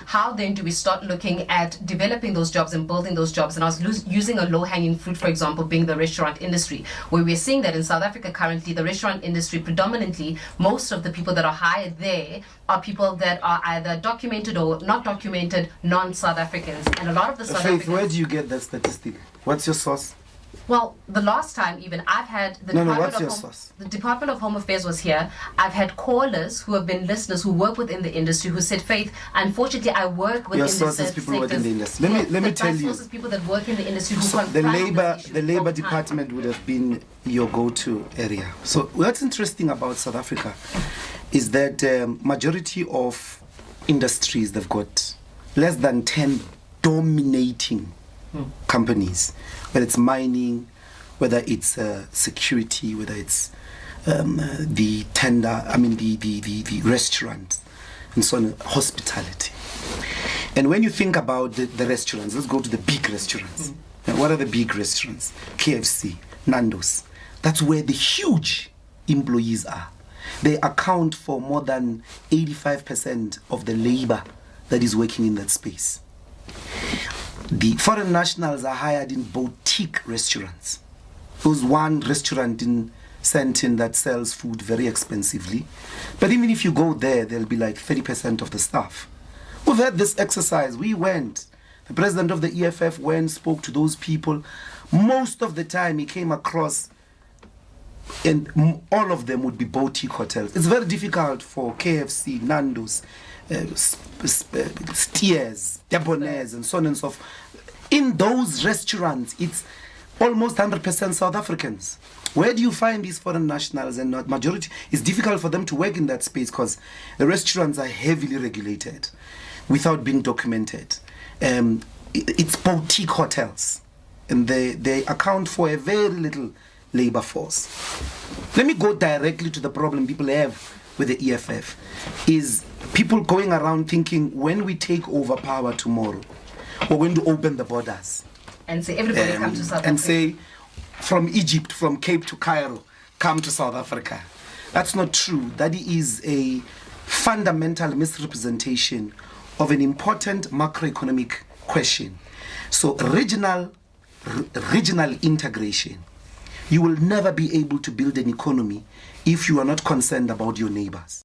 how then do we start looking at developing those jobs and building those jobs? And I was using a low-hanging fruit, for example, being the restaurant industry, where we're seeing that in South Africa currently, the restaurant industry, predominantly, most of the people that are hired there are people that are either documented or not documented non-South Africans. And a lot of the South Africans... where do you get that statistic? What's your source? Well, the last time even, I've had the the Department of Home Affairs was here. I've had callers who have been listeners who work within the industry who said, Faith, unfortunately, I work within your sources, people work in the industry. Let me tell you. People that work in the industry who so the labor department would have been your go-to area. So what's interesting about South Africa is that majority of industries, they've got less than 10 dominating companies, whether it's mining, whether it's security, whether it's the restaurant, and so on, hospitality. And when you think about the restaurants, let's go to the big restaurants. And what are the big restaurants? KFC, Nando's. That's where the huge employees are. They account for more than 85% of the labor that is working in that space. The foreign nationals are hired in boutique restaurants. There's one restaurant in Sandton that sells food very expensively. But even if you go there, there'll be like 30% of the staff. We've had this exercise. We went. The president of the EFF went, spoke to those people. Most of the time he came across, and all of them would be boutique hotels. It's very difficult for KFC, Nando's, Steers, Debonair's, and so on and so forth. In those restaurants, it's almost 100% South Africans. Where do you find these foreign nationals? And not majority, it's difficult for them to work in that space because the restaurants are heavily regulated without being documented. It's boutique hotels, and they account for a very little labor force. Let me go directly to the problem people have with the EFF, is people going around thinking when we take over power tomorrow, we're going to open the borders. And say everybody come to South Africa. And say from Egypt, from Cape to Cairo, come to South Africa. That's not true. That is a fundamental misrepresentation of an important macroeconomic question. So regional integration. You will never be able to build an economy if you are not concerned about your neighbors.